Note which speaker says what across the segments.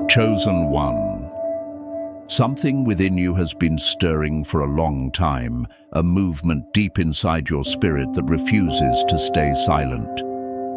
Speaker 1: Chosen one. Something within you has been stirring for a long time, a movement deep inside your spirit that refuses to stay silent.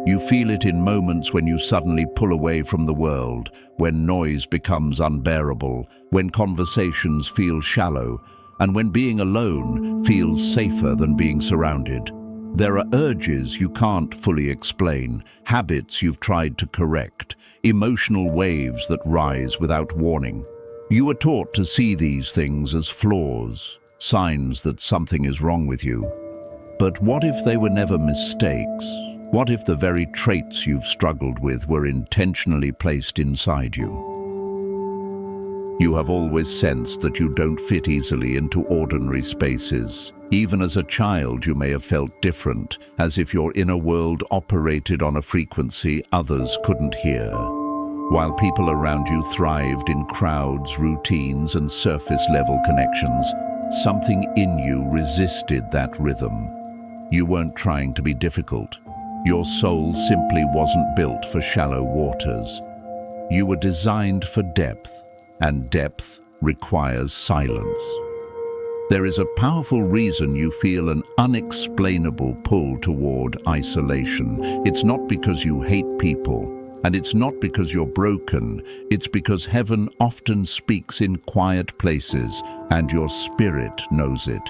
Speaker 1: You feel it in moments when you suddenly pull away from the world, when noise becomes unbearable, when conversations feel shallow, and when being alone feels safer than being surrounded. There are urges you can't fully explain, habits you've tried to correct, emotional waves that rise without warning. You were taught to see these things as flaws, signs that something is wrong with you. But what if they were never mistakes? What if the very traits you've struggled with were intentionally placed inside you? You have always sensed that you don't fit easily into ordinary spaces. Even as a child, you may have felt different, as if your inner world operated on a frequency others couldn't hear. While people around you thrived in crowds, routines, and surface-level connections, something in you resisted that rhythm. You weren't trying to be difficult. Your soul simply wasn't built for shallow waters. You were designed for depth, and depth requires silence. There is a powerful reason you feel an unexplainable pull toward isolation. It's not because you hate people, and it's not because you're broken. It's because heaven often speaks in quiet places, and your spirit knows it.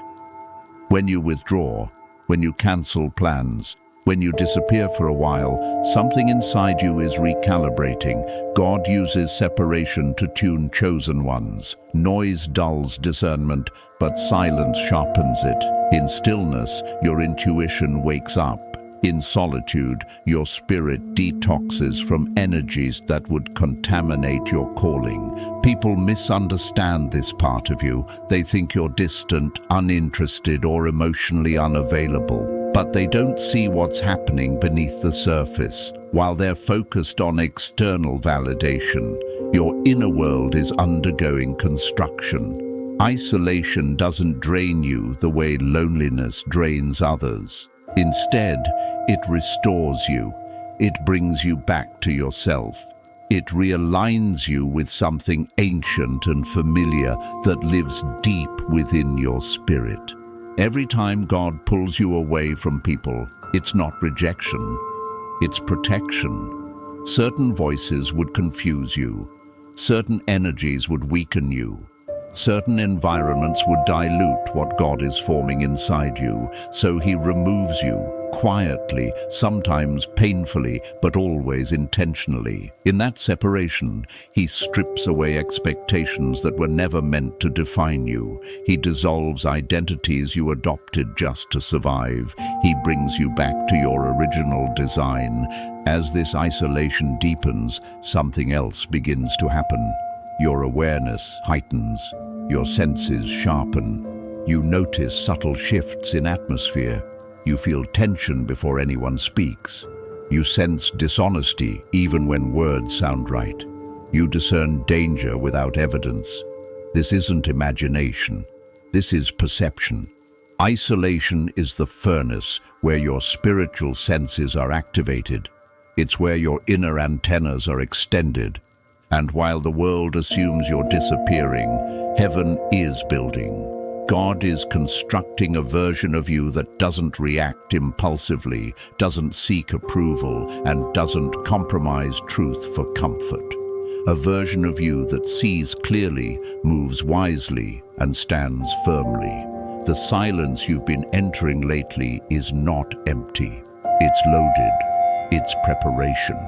Speaker 1: When you withdraw, when you cancel plans, when you disappear for a while, something inside you is recalibrating. God uses separation to tune chosen ones. Noise dulls discernment, but silence sharpens it. In stillness, your intuition wakes up. In solitude, your spirit detoxes from energies that would contaminate your calling. People misunderstand this part of you. They think you're distant, uninterested, or emotionally unavailable. But they don't see what's happening beneath the surface. While they're focused on external validation, your inner world is undergoing construction. Isolation doesn't drain you the way loneliness drains others. Instead, it restores you. It brings you back to yourself. It realigns you with something ancient and familiar that lives deep within your spirit. Every time God pulls you away from people, it's not rejection, it's protection. Certain voices would confuse you. Certain energies would weaken you. Certain environments would dilute what God is forming inside you, so He removes you, quietly, sometimes painfully, but always intentionally. In that separation, He strips away expectations that were never meant to define you. He dissolves identities you adopted just to survive. He brings you back to your original design. As this isolation deepens, something else begins to happen. Your awareness heightens, your senses sharpen. You notice subtle shifts in atmosphere. You feel tension before anyone speaks. You sense dishonesty even when words sound right. You discern danger without evidence. This isn't imagination. This is perception. Isolation is the furnace where your spiritual senses are activated. It's where your inner antennas are extended. And while the world assumes you're disappearing, heaven is building. God is constructing a version of you that doesn't react impulsively, doesn't seek approval, and doesn't compromise truth for comfort. A version of you that sees clearly, moves wisely, and stands firmly. The silence you've been entering lately is not empty. It's loaded. It's preparation.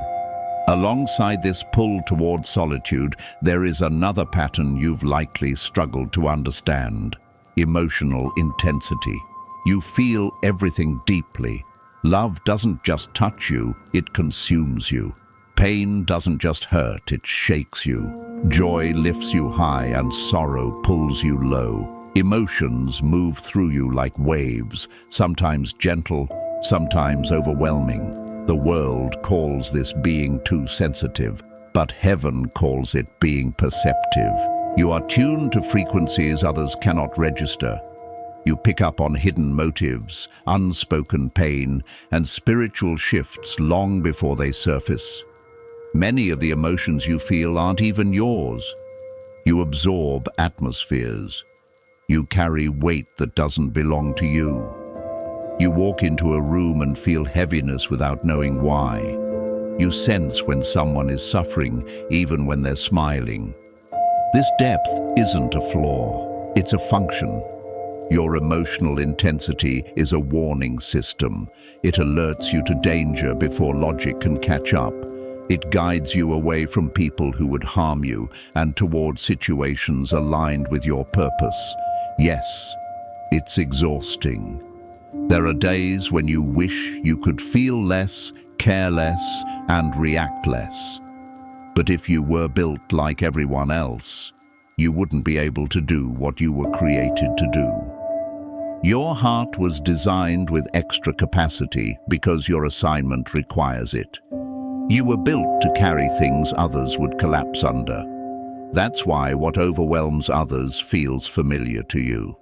Speaker 1: Alongside this pull toward solitude, there is another pattern you've likely struggled to understand: emotional intensity. You feel everything deeply. Love doesn't just touch you, it consumes you. Pain doesn't just hurt, it shakes you. Joy lifts you high and sorrow pulls you low. Emotions move through you like waves, sometimes gentle, sometimes overwhelming. The world calls this being too sensitive, but heaven calls it being perceptive. You are tuned to frequencies others cannot register. You pick up on hidden motives, unspoken pain, and spiritual shifts long before they surface. Many of the emotions you feel aren't even yours. You absorb atmospheres. You carry weight that doesn't belong to you. You walk into a room and feel heaviness without knowing why. You sense when someone is suffering, even when they're smiling. This depth isn't a flaw, it's a function. Your emotional intensity is a warning system. It alerts you to danger before logic can catch up. It guides you away from people who would harm you and towards situations aligned with your purpose. Yes, it's exhausting. There are days when you wish you could feel less, care less, and react less. But if you were built like everyone else, you wouldn't be able to do what you were created to do. Your heart was designed with extra capacity because your assignment requires it. You were built to carry things others would collapse under. That's why what overwhelms others feels familiar to you.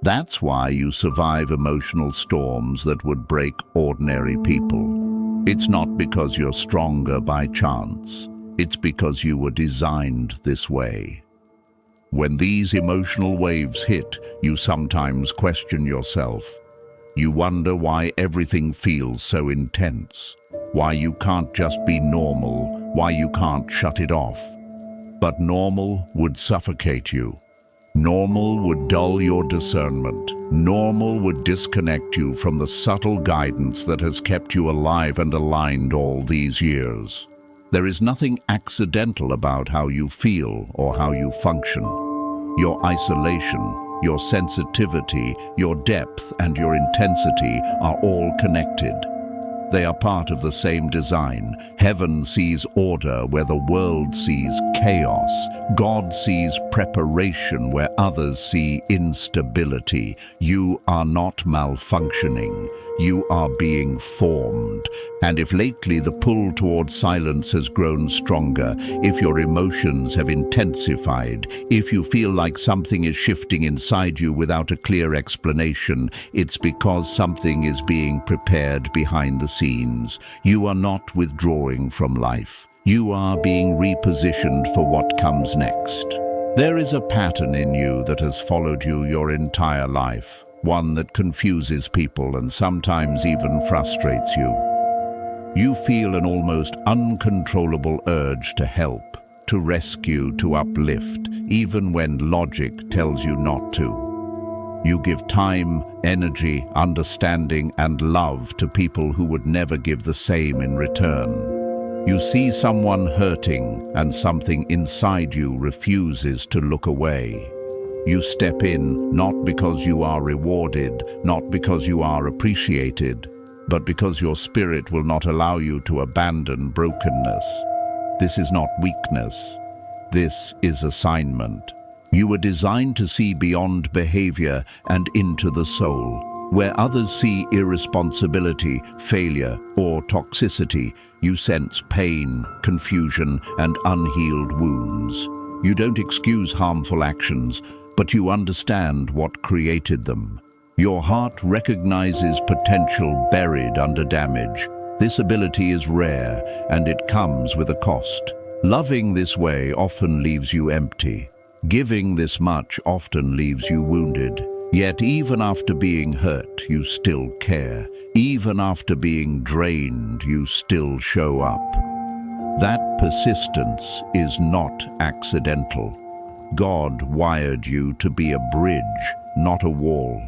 Speaker 1: That's why you survive emotional storms that would break ordinary people. It's not because you're stronger by chance. It's because you were designed this way. When these emotional waves hit, you sometimes question yourself. You wonder why everything feels so intense, why you can't just be normal, why you can't shut it off. But normal would suffocate you. Normal would dull your discernment. Normal would disconnect you from the subtle guidance that has kept you alive and aligned all these years. There is nothing accidental about how you feel or how you function. Your isolation, your sensitivity, your depth, and your intensity are all connected. They are part of the same design. Heaven sees order where the world sees chaos. God sees preparation where others see instability. You are not malfunctioning. You are being formed. And if lately the pull towards silence has grown stronger, if your emotions have intensified, if you feel like something is shifting inside you without a clear explanation, it's because something is being prepared behind the scenes. You are not withdrawing from life. You are being repositioned for what comes next. There is a pattern in you that has followed you your entire life, one that confuses people and sometimes even frustrates you. You feel an almost uncontrollable urge to help, to rescue, to uplift, even when logic tells you not to. You give time, energy, understanding, and love to people who would never give the same in return. You see someone hurting, and something inside you refuses to look away. You step in, not because you are rewarded, not because you are appreciated, but because your spirit will not allow you to abandon brokenness. This is not weakness. This is assignment. You were designed to see beyond behavior and into the soul. Where others see irresponsibility, failure, or toxicity, you sense pain, confusion, and unhealed wounds. You don't excuse harmful actions, but you understand what created them. Your heart recognizes potential buried under damage. This ability is rare, and it comes with a cost. Loving this way often leaves you empty. Giving this much often leaves you wounded. Yet even after being hurt, you still care. Even after being drained, you still show up. That persistence is not accidental. God wired you to be a bridge, not a wall.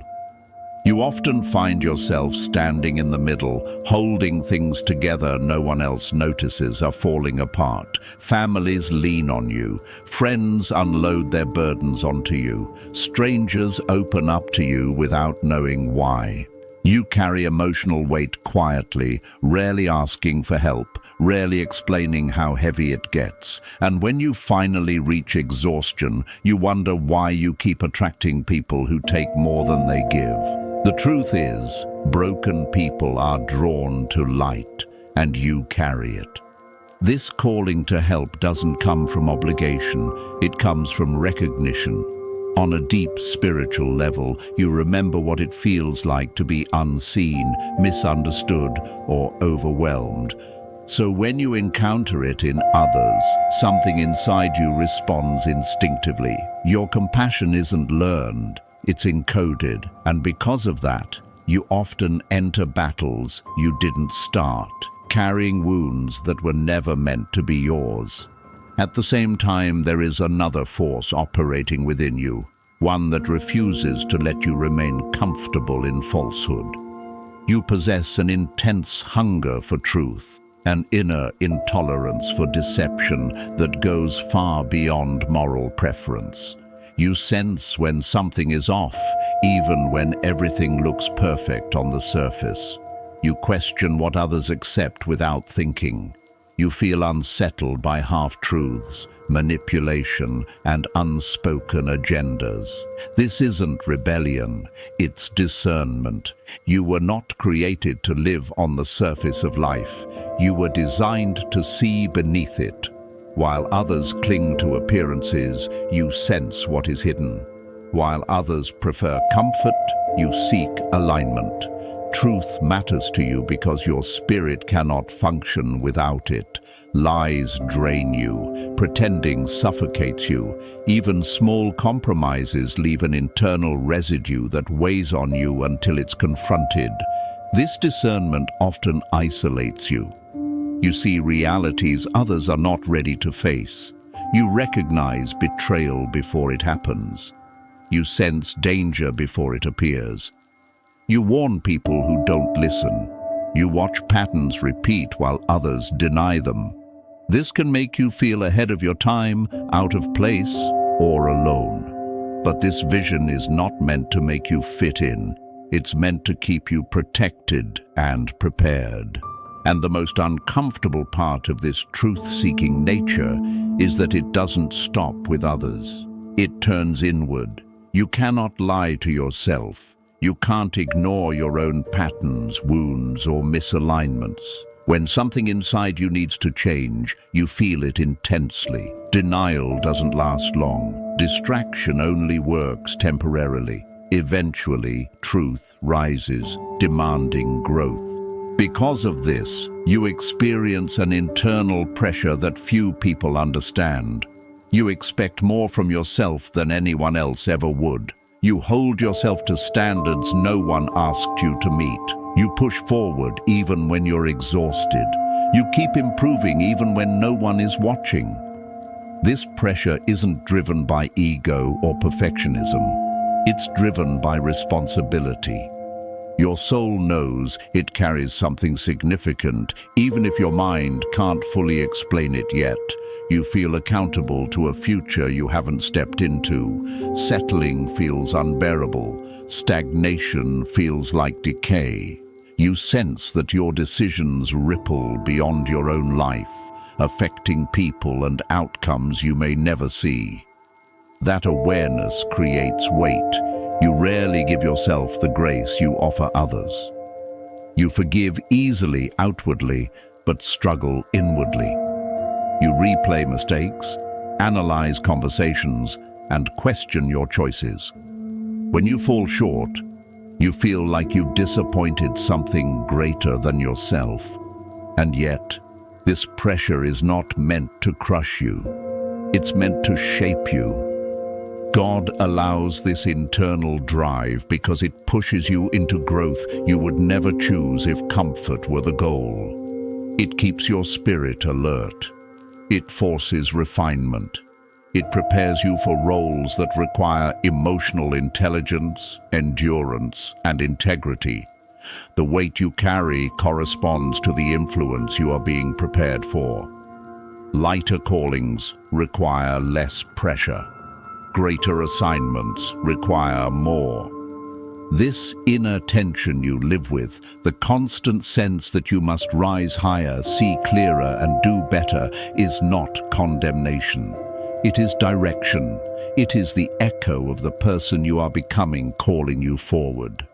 Speaker 1: You often find yourself standing in the middle, holding things together no one else notices are falling apart. Families lean on you. Friends unload their burdens onto you. Strangers open up to you without knowing why. You carry emotional weight quietly, rarely asking for help, rarely explaining how heavy it gets. And when you finally reach exhaustion, you wonder why you keep attracting people who take more than they give. The truth is, broken people are drawn to light, and you carry it. This calling to help doesn't come from obligation, it comes from recognition. On a deep spiritual level, you remember what it feels like to be unseen, misunderstood, or overwhelmed. So when you encounter it in others, something inside you responds instinctively. Your compassion isn't learned, it's encoded, and because of that, you often enter battles you didn't start, carrying wounds that were never meant to be yours. At the same time, there is another force operating within you, one that refuses to let you remain comfortable in falsehood. You possess an intense hunger for truth, an inner intolerance for deception that goes far beyond moral preference. You sense when something is off, even when everything looks perfect on the surface. You question what others accept without thinking. You feel unsettled by half-truths, manipulation, and unspoken agendas. This isn't rebellion, it's discernment. You were not created to live on the surface of life. You were designed to see beneath it. While others cling to appearances, you sense what is hidden. While others prefer comfort, you seek alignment. Truth matters to you because your spirit cannot function without it. Lies drain you. Pretending suffocates you. Even small compromises leave an internal residue that weighs on you until it's confronted. This discernment often isolates you. You see realities others are not ready to face. You recognize betrayal before it happens. You sense danger before it appears. You warn people who don't listen. You watch patterns repeat while others deny them. This can make you feel ahead of your time, out of place, or alone. But this vision is not meant to make you fit in. It's meant to keep you protected and prepared. And the most uncomfortable part of this truth-seeking nature is that it doesn't stop with others. It turns inward. You cannot lie to yourself. You can't ignore your own patterns, wounds, or misalignments. When something inside you needs to change, you feel it intensely. Denial doesn't last long. Distraction only works temporarily. Eventually, truth rises, demanding growth. Because of this, you experience an internal pressure that few people understand. You expect more from yourself than anyone else ever would. You hold yourself to standards no one asked you to meet. You push forward even when you're exhausted. You keep improving even when no one is watching. This pressure isn't driven by ego or perfectionism. It's driven by responsibility. Your soul knows it carries something significant, even if your mind can't fully explain it yet. You feel accountable to a future you haven't stepped into. Settling feels unbearable. Stagnation feels like decay. You sense that your decisions ripple beyond your own life, affecting people and outcomes you may never see. That awareness creates weight. You rarely give yourself the grace you offer others. You forgive easily outwardly, but struggle inwardly. You replay mistakes, analyze conversations, and question your choices. When you fall short, you feel like you've disappointed something greater than yourself. And yet, this pressure is not meant to crush you. It's meant to shape you. God allows this internal drive because it pushes you into growth you would never choose if comfort were the goal. It keeps your spirit alert. It forces refinement. It prepares you for roles that require emotional intelligence, endurance, and integrity. The weight you carry corresponds to the influence you are being prepared for. Lighter callings require less pressure. Greater assignments require more. This inner tension you live with, the constant sense that you must rise higher, see clearer, and do better, is not condemnation. It is direction. It is the echo of the person you are becoming calling you forward.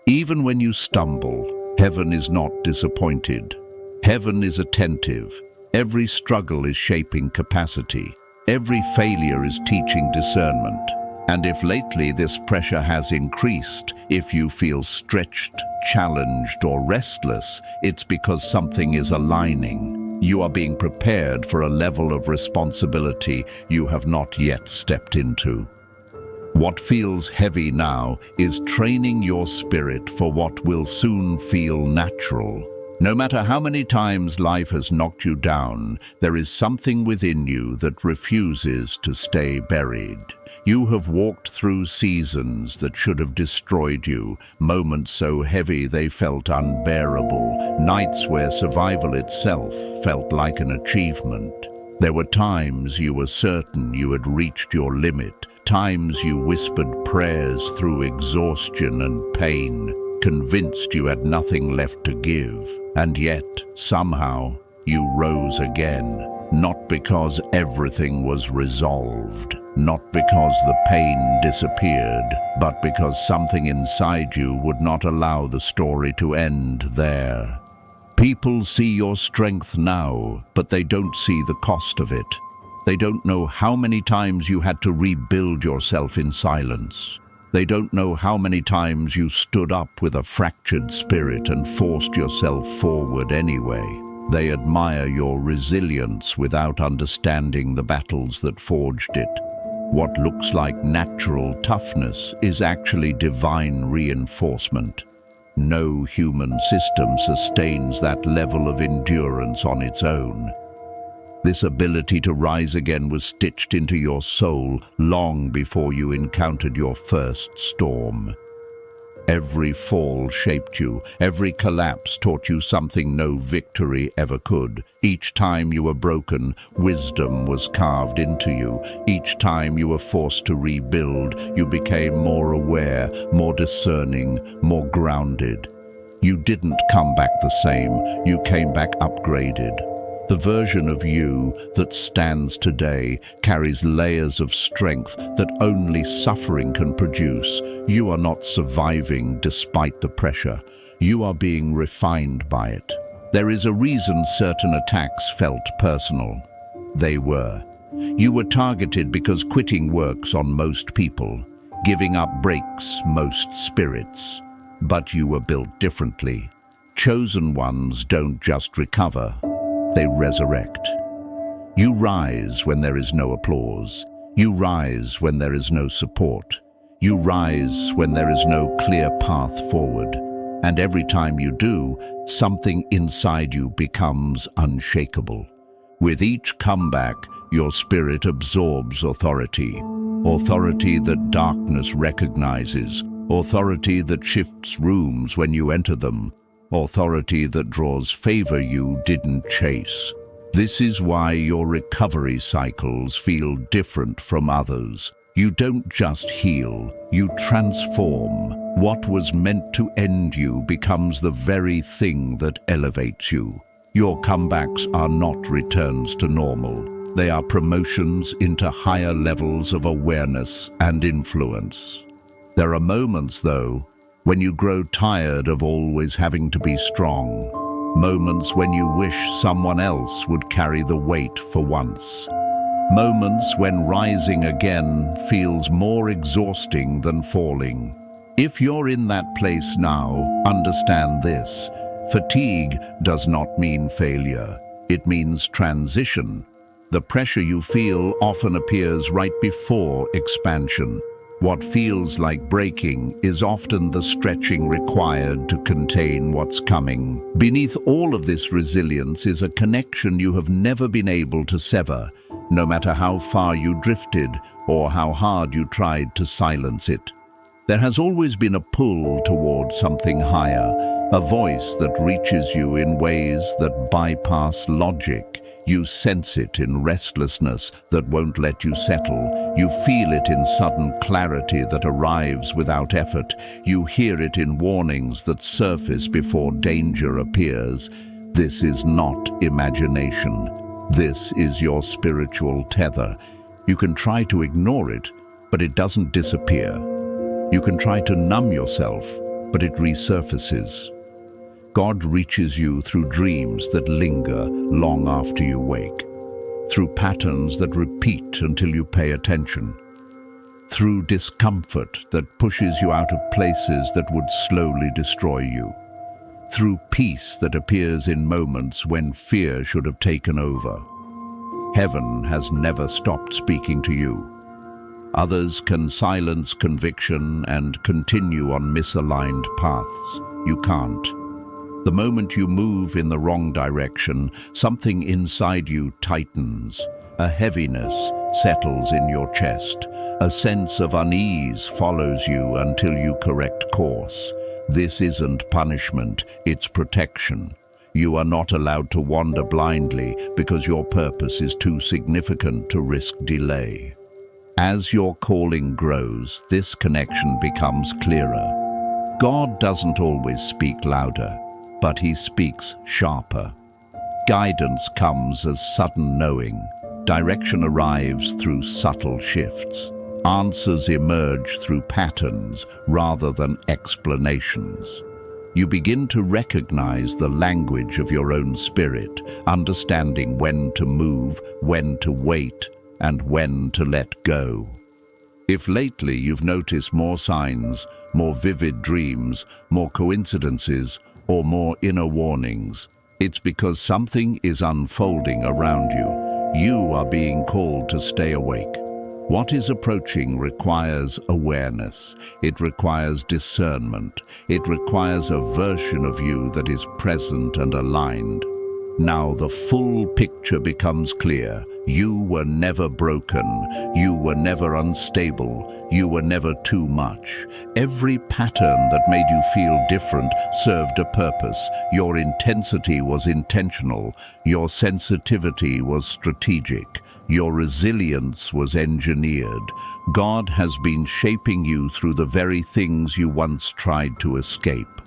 Speaker 1: Even when you stumble, heaven is not disappointed. Heaven is attentive. Every struggle is shaping capacity. Every failure is teaching discernment. And if lately this pressure has increased, if you feel stretched, challenged, or restless, it's because something is aligning. You are being prepared for a level of responsibility you have not yet stepped into. What feels heavy now is training your spirit for what will soon feel natural. No matter how many times life has knocked you down, there is something within you that refuses to stay buried. You have walked through seasons that should have destroyed you, moments so heavy they felt unbearable, nights where survival itself felt like an achievement. There were times you were certain you had reached your limit, times you whispered prayers through exhaustion and pain, convinced you had nothing left to give. And yet, somehow, you rose again, not because everything was resolved, not because the pain disappeared, but because something inside you would not allow the story to end there. People see your strength now, but they don't see the cost of it. They don't know how many times you had to rebuild yourself in silence. They don't know how many times you stood up with a fractured spirit and forced yourself forward anyway. They admire your resilience without understanding the battles that forged it. What looks like natural toughness is actually divine reinforcement. No human system sustains that level of endurance on its own. This ability to rise again was stitched into your soul long before you encountered your first storm. Every fall shaped you, every collapse taught you something no victory ever could. Each time you were broken, wisdom was carved into you. Each time you were forced to rebuild, you became more aware, more discerning, more grounded. You didn't come back the same, you came back upgraded. The version of you that stands today carries layers of strength that only suffering can produce. You are not surviving despite the pressure. You are being refined by it. There is a reason certain attacks felt personal. They were. You were targeted because quitting works on most people. Giving up breaks most spirits. But you were built differently. Chosen ones don't just recover. They resurrect. You rise when there is no applause. You rise when there is no support. You rise when there is no clear path forward. And every time you do, something inside you becomes unshakable. With each comeback, your spirit absorbs authority. Authority that darkness recognizes. Authority that shifts rooms when you enter them. Authority that draws favor you didn't chase. This is why your recovery cycles feel different from others. You don't just heal, you transform. What was meant to end you becomes the very thing that elevates you. Your comebacks are not returns to normal. They are promotions into higher levels of awareness and influence. There are moments, though, when you grow tired of always having to be strong. Moments when you wish someone else would carry the weight for once. Moments when rising again feels more exhausting than falling. If you're in that place now, understand this. Fatigue does not mean failure. It means transition. The pressure you feel often appears right before expansion. What feels like breaking is often the stretching required to contain what's coming. Beneath all of this resilience is a connection you have never been able to sever, no matter how far you drifted or how hard you tried to silence it. There has always been a pull toward something higher, a voice that reaches you in ways that bypass logic. You sense it in restlessness that won't let you settle. You feel it in sudden clarity that arrives without effort. You hear it in warnings that surface before danger appears. This is not imagination. This is your spiritual tether. You can try to ignore it, but it doesn't disappear. You can try to numb yourself, but it resurfaces. God reaches you through dreams that linger long after you wake, through patterns that repeat until you pay attention, through discomfort that pushes you out of places that would slowly destroy you, through peace that appears in moments when fear should have taken over. Heaven has never stopped speaking to you. Others can silence conviction and continue on misaligned paths. You can't. The moment you move in the wrong direction, something inside you tightens. A heaviness settles in your chest. A sense of unease follows you until you correct course. This isn't punishment, it's protection. You are not allowed to wander blindly because your purpose is too significant to risk delay. As your calling grows, this connection becomes clearer. God doesn't always speak louder, but he speaks sharper. Guidance comes as sudden knowing. Direction arrives through subtle shifts. Answers emerge through patterns rather than explanations. You begin to recognize the language of your own spirit, understanding when to move, when to wait, and when to let go. If lately you've noticed more signs, more vivid dreams, more coincidences, or more inner warnings, it's because something is unfolding around you. You are being called to stay awake. What is approaching requires awareness. It requires discernment. It requires a version of you that is present and aligned. Now the full picture becomes clear. You were never broken. You were never unstable. You were never too much. Every pattern that made you feel different served a purpose. Your intensity was intentional. Your sensitivity was strategic. Your resilience was engineered. God has been shaping you through the very things you once tried to escape.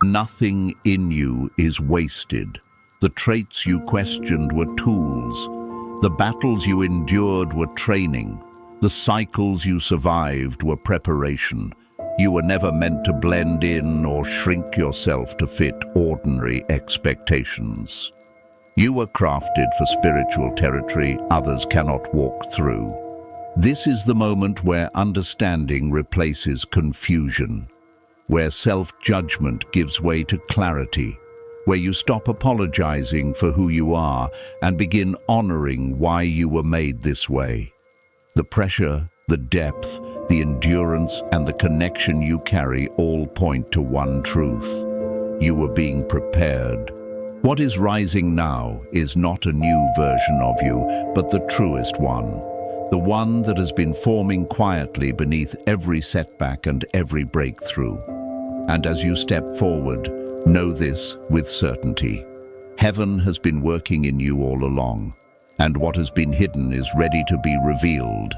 Speaker 1: Nothing in you is wasted. The traits you questioned were tools. The battles you endured were training. The cycles you survived were preparation. You were never meant to blend in or shrink yourself to fit ordinary expectations. You were crafted for spiritual territory others cannot walk through. This is the moment where understanding replaces confusion, where self-judgment gives way to clarity, where you stop apologizing for who you are and begin honoring why you were made this way. The pressure, the depth, the endurance, and the connection you carry all point to one truth. You were being prepared. What is rising now is not a new version of you, but the truest one. The one that has been forming quietly beneath every setback and every breakthrough. And as you step forward, know this with certainty. Heaven has been working in you all along, and what has been hidden is ready to be revealed.